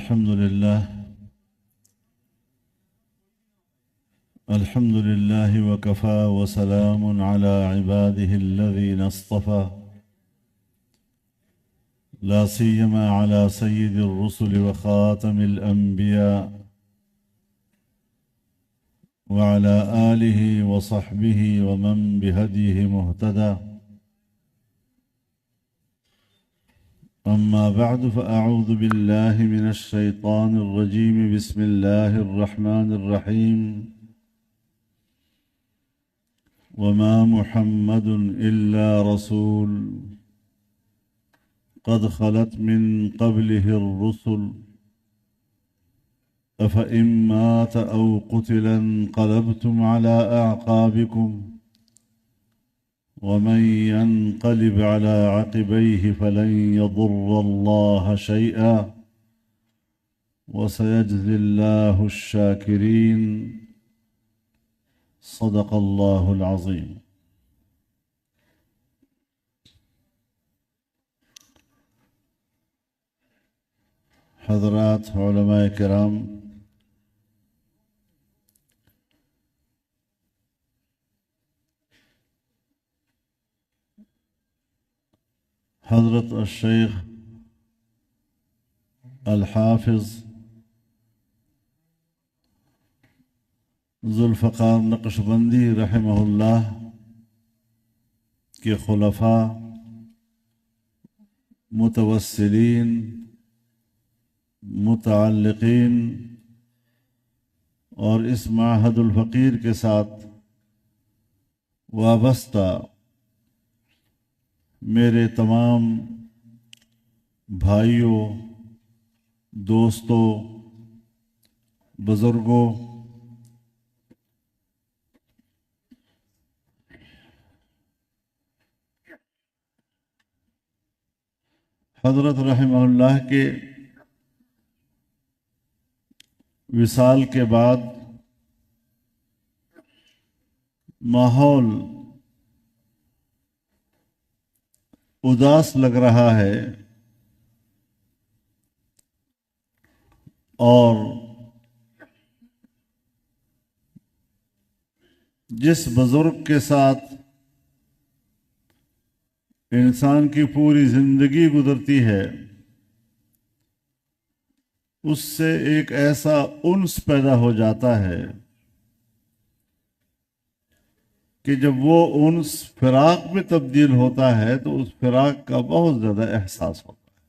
الحمد لله وكفى وسلام على عباده الذين اصطفى لا سيما على سيد الرسل وخاتم الأنبياء وعلى آله وصحبه ومن بهديه مهتدى. أما بعد فأعوذ بالله من الشيطان الرجيم. بسم الله الرحمن الرحيم. وما محمد إلا رسول قد خلت من قبله الرسل أفإن مات أو قتل انقلبتم على أعقابكم ومن ينقلب على عقبيه فلن يضر الله شيئا وسيجزي الله الشاكرين. صدق الله العظيم. حضرات علماء کرام، حضرت الشیخ الحافظ ذوالفقار نقشبندی رحمہ اللہ کے خلفاء، متوسلین، متعلقین اور اس معہد الفقیر کے ساتھ وابستہ میرے تمام بھائیوں، دوستوں، بزرگوں، حضرت رحمہ اللہ کے وصال کے بعد ماحول اداس لگ رہا ہے اور جس بزرگ کے ساتھ انسان کی پوری زندگی گزرتی ہے اس سے ایک ایسا انس پیدا ہو جاتا ہے کہ جب وہ انس فراق میں تبدیل ہوتا ہے تو اس فراق کا بہت زیادہ احساس ہوتا ہے.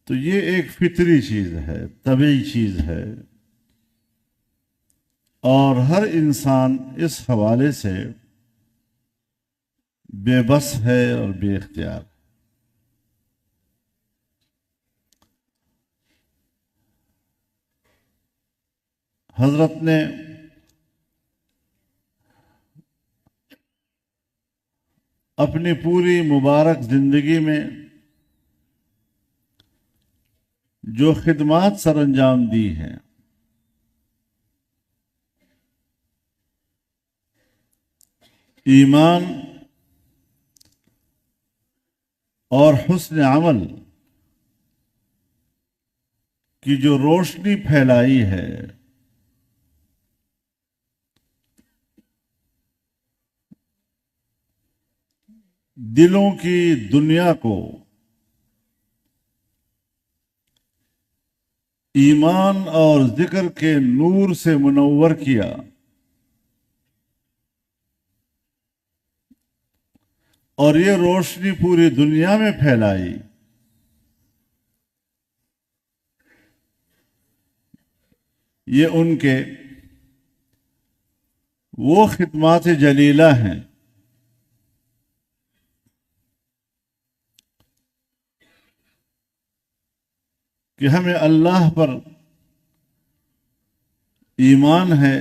تو یہ ایک فطری چیز ہے، طبیعی چیز ہے، اور ہر انسان اس حوالے سے بے بس ہے اور بے اختیار. حضرت نے اپنی پوری مبارک زندگی میں جو خدمات سر انجام دی ہیں، ایمان اور حسن عمل کی جو روشنی پھیلائی ہے، دلوں کی دنیا کو ایمان اور ذکر کے نور سے منور کیا، اور یہ روشنی پوری دنیا میں پھیلائی، یہ ان کے وہ خدمات جلیلہ ہیں کہ ہمیں اللہ پر ایمان ہے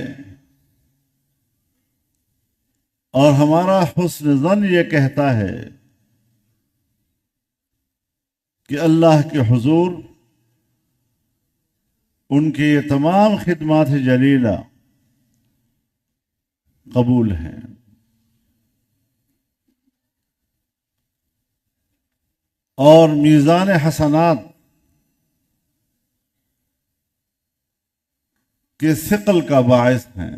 اور ہمارا حسن ظن یہ کہتا ہے کہ اللہ کے حضور ان کی یہ تمام خدمات جلیلہ قبول ہیں. اور میزان حسنات کے ثقل کا باعث ہیں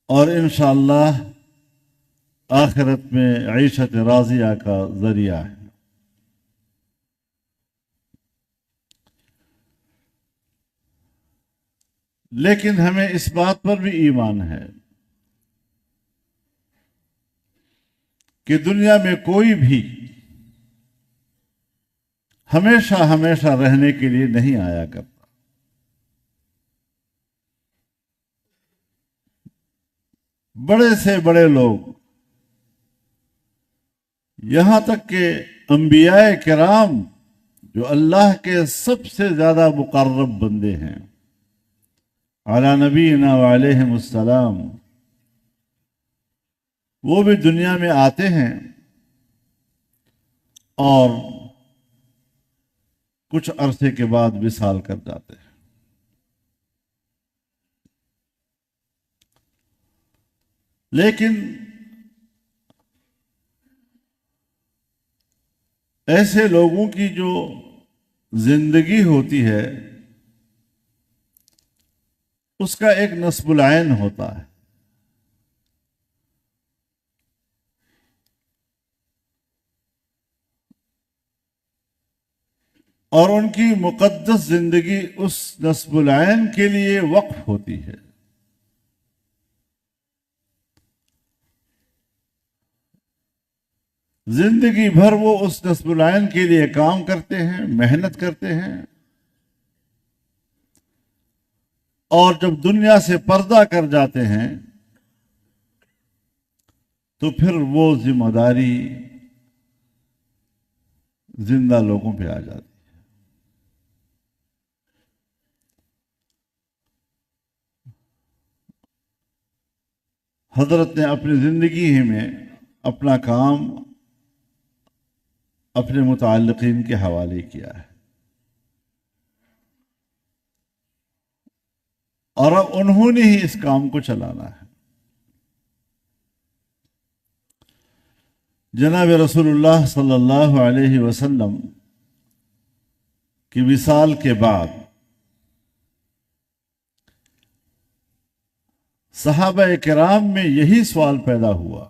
اور انشاءاللہ آخرت میں عیشت راضیہ کا ذریعہ ہے۔ لیکن ہمیں اس بات پر بھی ایمان ہے کہ دنیا میں کوئی بھی ہمیشہ ہمیشہ رہنے کے لیے نہیں آیا کرتا۔ بڑے سے بڑے لوگ، یہاں تک کہ انبیاء کرام جو اللہ کے سب سے زیادہ مقرب بندے ہیں علی نبینا وعلیہم السلام، وہ بھی دنیا میں آتے ہیں اور کچھ عرصے کے بعد وصال کر جاتے ہیں۔ لیکن ایسے لوگوں کی جو زندگی ہوتی ہے اس کا ایک نصب العین ہوتا ہے، اور ان کی مقدس زندگی اس نصب العین کے لیے وقف ہوتی ہے۔ زندگی بھر وہ اس نصب العین کے لیے کام کرتے ہیں، محنت کرتے ہیں، اور جب دنیا سے پردہ کر جاتے ہیں تو پھر وہ ذمہ داری زندہ لوگوں پہ آ جاتی ہے۔ حضرت نے اپنی زندگی ہی میں اپنا کام اپنے متعلقین کے حوالے کیا ہے، اور اب انہوں نے ہی اس کام کو چلانا ہے۔ جناب رسول اللہ صلی اللہ علیہ وسلم کی وصال کے بعد صحابہ کرام میں یہی سوال پیدا ہوا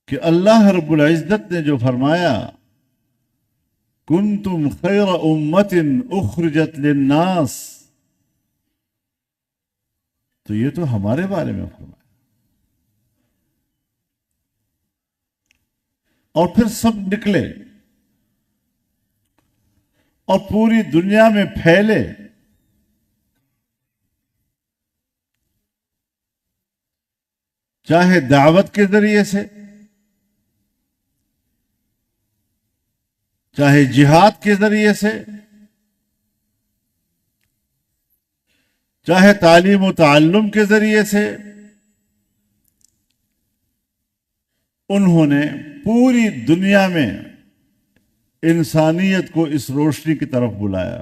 کہ اللہ رب العزت نے جو فرمایا کنتم خیر امت اخرجت للناس، تو یہ تو ہمارے بارے میں فرمایا، اور پھر سب نکلے اور پوری دنیا میں پھیلے، چاہے دعوت کے ذریعے سے، چاہے جہاد کے ذریعے سے، چاہے تعلیم و تعلم کے ذریعے سے، انہوں نے پوری دنیا میں انسانیت کو اس روشنی کی طرف بلایا۔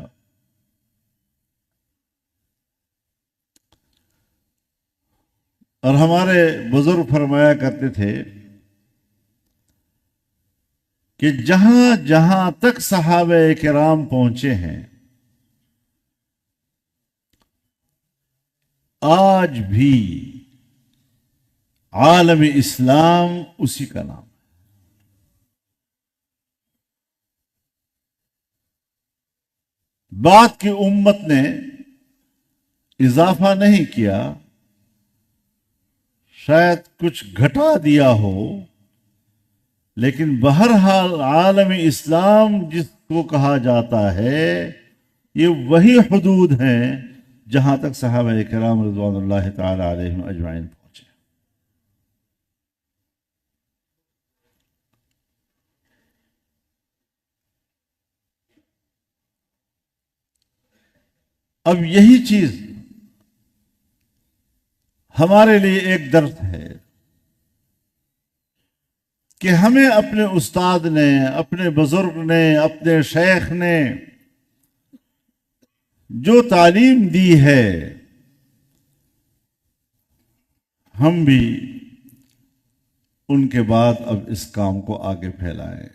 اور ہمارے بزرگ فرمایا کرتے تھے کہ جہاں جہاں تک صحابہ کرام پہنچے ہیں آج بھی عالم اسلام اسی کا نام ہے۔ بات کی امت نے اضافہ نہیں کیا، شاید کچھ گھٹا دیا ہو، لیکن بہرحال عالم اسلام جس کو کہا جاتا ہے یہ وہی حدود ہیں جہاں تک صحابہ کرام رضوان اللہ تعالی علیہم اجمعین پہنچے۔ اب یہی چیز ہمارے لیے ایک درد ہے کہ ہمیں اپنے استاد نے، اپنے بزرگ نے، اپنے شیخ نے جو تعلیم دی ہے ہم بھی ان کے بعد اب اس کام کو آگے پھیلائیں۔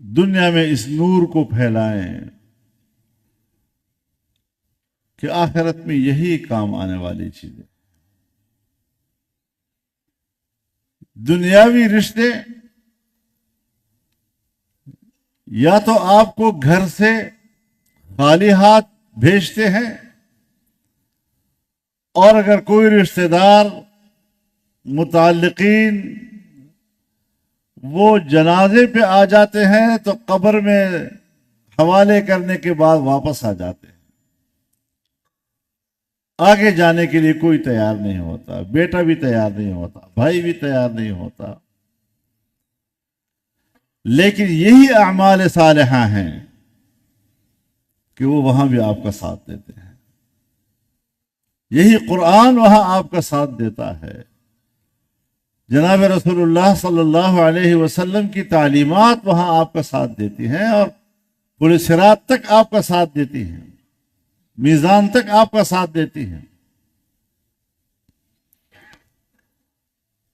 دنیا میں اس نور کو پھیلائیں کہ آخرت میں یہی کام آنے والی چیزیں. دنیاوی رشتے یا تو آپ کو گھر سے خالی ہاتھ بھیجتے ہیں، اور اگر کوئی رشتہ دار متعلقین وہ جنازے پہ آ جاتے ہیں تو قبر میں حوالے کرنے کے بعد واپس آ جاتے ہیں. آگے جانے کے لیے کوئی تیار نہیں ہوتا، بیٹا بھی تیار نہیں ہوتا، بھائی بھی تیار نہیں ہوتا. لیکن یہی اعمال صالحہ ہیں کہ وہ وہاں بھی آپ کا ساتھ دیتے ہیں. یہی قرآن وہاں آپ کا ساتھ دیتا ہے. جناب رسول اللہ صلی اللہ علیہ وسلم کی تعلیمات وہاں آپ کا ساتھ دیتی ہیں، اور پورے صراط تک آپ کا ساتھ دیتی ہیں، میزان تک آپ کا ساتھ دیتی ہیں.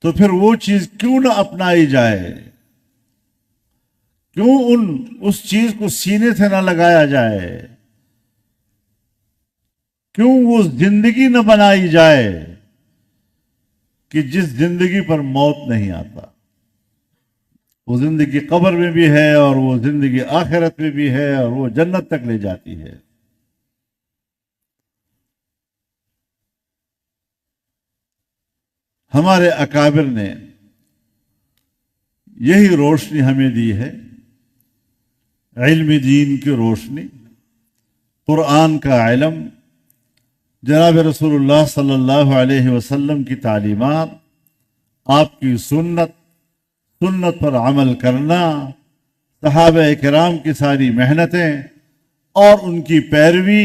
تو پھر وہ چیز کیوں نہ اپنائی جائے؟ کیوں اس چیز کو سینے سے نہ لگایا جائے؟ کیوں وہ زندگی نہ بنائی جائے کہ جس زندگی پر موت نہیں آتا؟ وہ زندگی قبر میں بھی ہے، اور وہ زندگی آخرت میں بھی ہے، اور وہ جنت تک لے جاتی ہے. ہمارے اکابر نے یہی روشنی ہمیں دی ہے، علم دین کی روشنی، قرآن کا علم، جناب رسول اللہ صلی اللہ علیہ وسلم کی تعلیمات، آپ کی سنت پر عمل کرنا، صحابہ کرام کی ساری محنتیں اور ان کی پیروی،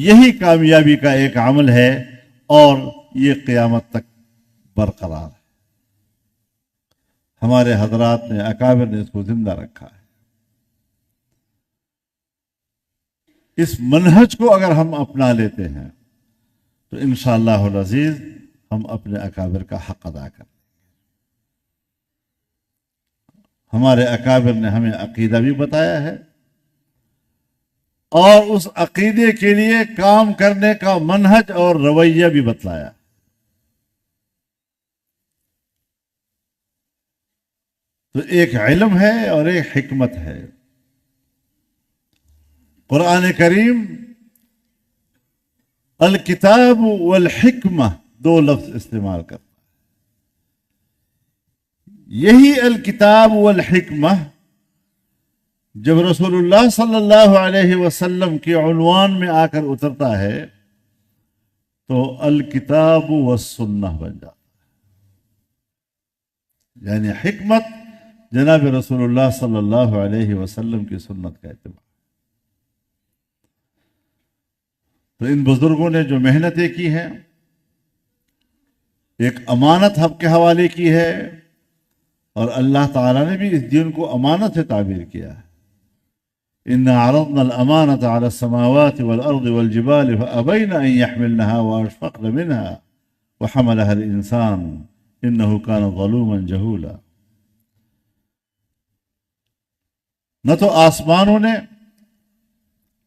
یہی کامیابی کا ایک عمل ہے، اور یہ قیامت تک برقرار ہے. ہمارے حضرات نے، اکابر نے اس کو زندہ رکھا ہے. اس منہج کو اگر ہم اپنا لیتے ہیں تو انشاءاللہ العزیز ہم اپنے اکابر کا حق ادا کریں. ہمارے اکابر نے ہمیں عقیدہ بھی بتایا ہے، اور اس عقیدے کے لیے کام کرنے کا منہج اور رویہ بھی بتلایا. تو ایک علم ہے اور ایک حکمت ہے. قرآن کریم الکتاب والحکمہ دو لفظ استعمال کرتا ہے. یہی الکتاب والحکمہ جب رسول اللہ صلی اللہ علیہ وسلم کے عنوان میں آ کر اترتا ہے تو الکتاب والسنہ بن جاتا ہے. یعنی حکمت جناب رسول اللہ صلی اللہ علیہ وسلم کی سنت کا اتباع. تو ان بزرگوں نے جو محنتیں کی ہیں، ایک امانت ہم کے حوالے کی ہے، اور اللہ تعالیٰ نے بھی اس دین کو امانت سے تعبیر کیا ہے. إِنَّا عَرَضْنَا الْأَمَانَةَ عَلَى السَّمَاوَاتِ وَالْأَرْضِ وَالْجِبَالِ فَأَبَيْنَ أَن يَحْمِلْنَهَا وَأَشْفَقْنَ مِنْهَا وَحَمَلَهَا الْإِنسَانُ إِنَّهُ كَانَ ظَلُومًا جَهُولًا. نہ تو آسمانوں نے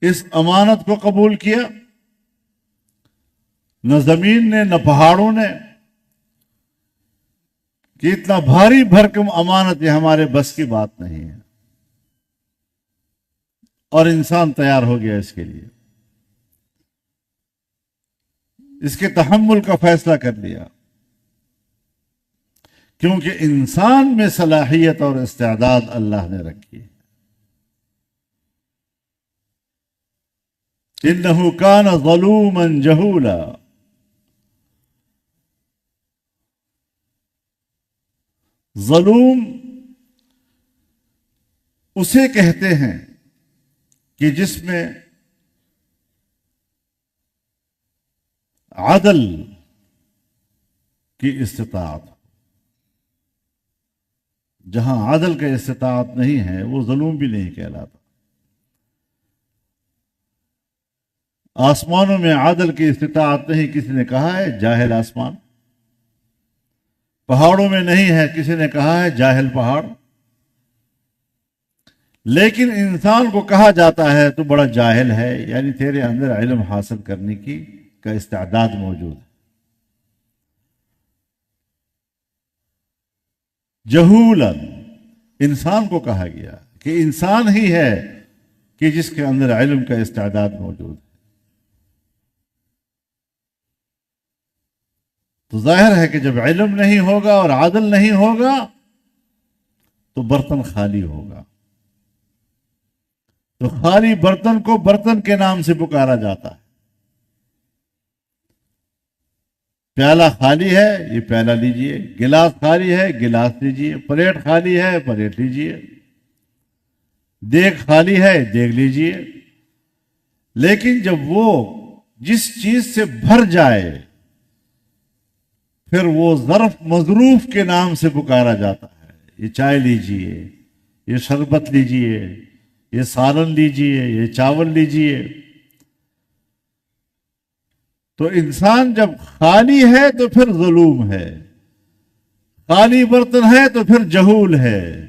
اس امانت کو قبول کیا، نہ زمین نے، نہ پہاڑوں نے، کہ اتنا بھاری بھرکم امانت یہ ہمارے بس کی بات نہیں ہے. اور انسان تیار ہو گیا اس کے لیے، اس کے تحمل کا فیصلہ کر لیا، کیونکہ انسان میں صلاحیت اور استعداد اللہ نے رکھی ہے. إِنَّهُ كَانَ ظَلُومًا جَهُولًا. ظلوم اسے کہتے ہیں کہ جس میں عدل کی استطاعت. جہاں عدل کا استطاعت نہیں ہے وہ ظلم بھی نہیں کہلاتا. آسمانوں میں عدل کی استطاعت نہیں، کسی نے کہا ہے جاہل آسمان. پہاڑوں میں نہیں ہے، کسی نے کہا ہے جاہل پہاڑ. لیکن انسان کو کہا جاتا ہے تو بڑا جاہل ہے، یعنی تیرے اندر علم حاصل کرنے کا استعداد موجود ہے۔ جہولا، انسان کو کہا گیا کہ انسان ہی ہے کہ جس کے اندر علم کا استعداد موجود ہے۔ تو ظاہر ہے کہ جب علم نہیں ہوگا اور عدل نہیں ہوگا تو برتن خالی ہوگا۔ تو خالی برتن کو برتن کے نام سے پکارا جاتا ہے۔ پیالہ خالی ہے، یہ پیالہ لیجئے، گلاس خالی ہے، گلاس لیجئے، پلیٹ خالی ہے، پلیٹ لیجئے، دیگ خالی ہے، دیگ لیجئے۔ لیکن جب وہ جس چیز سے بھر جائے پھر وہ ظرف مظروف کے نام سے پکارا جاتا ہے۔ یہ چائے لیجئے، یہ شربت لیجئے، یہ سالن لیجئے، یہ چاول لیجئے۔ تو انسان جب خالی ہے تو پھر ظلوم ہے، خالی برتن ہے تو پھر جہول ہے۔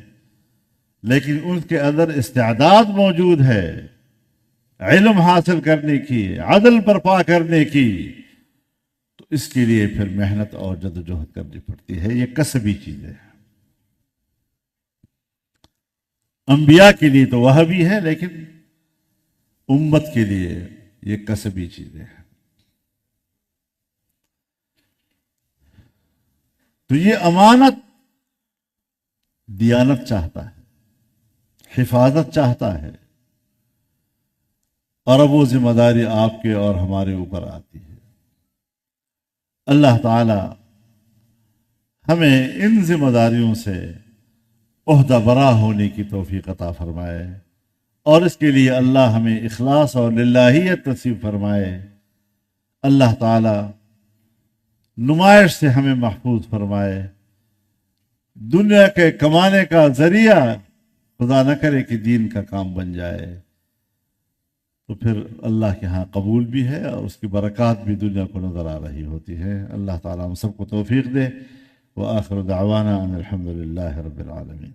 لیکن ان کے اندر استعداد موجود ہے علم حاصل کرنے کی، عدل برپا کرنے کی، تو اس کے لیے پھر محنت اور جدوجہد کرنی پڑتی ہے۔ یہ کسبی چیزیں ہیں۔ انبیاء کے لیے تو وہ بھی ہے، لیکن امت کے لیے یہ کسبی چیزیں ہیں۔ تو یہ امانت دیانت چاہتا ہے، حفاظت چاہتا ہے، اور اب وہ ذمہ داری آپ کے اور ہمارے اوپر آتی ہے۔ اللہ تعالی ہمیں ان ذمہ داریوں سے عہدہ برا ہونے کی توفیق عطا فرمائے، اور اس کے لیے اللہ ہمیں اخلاص اور للہیت نصیب فرمائے۔ اللہ تعالی نمائش سے ہمیں محفوظ فرمائے۔ دنیا کے کمانے کا ذریعہ خدا نہ کرے کہ دین کا کام بن جائے، تو پھر اللہ کے ہاں قبول بھی ہے اور اس کی برکات بھی دنیا کو نظر آ رہی ہوتی ہے۔ اللہ تعالیٰ ہم سب کو توفیق دے۔ وآخر دعوانا ان الحمد للہ رب العالمین۔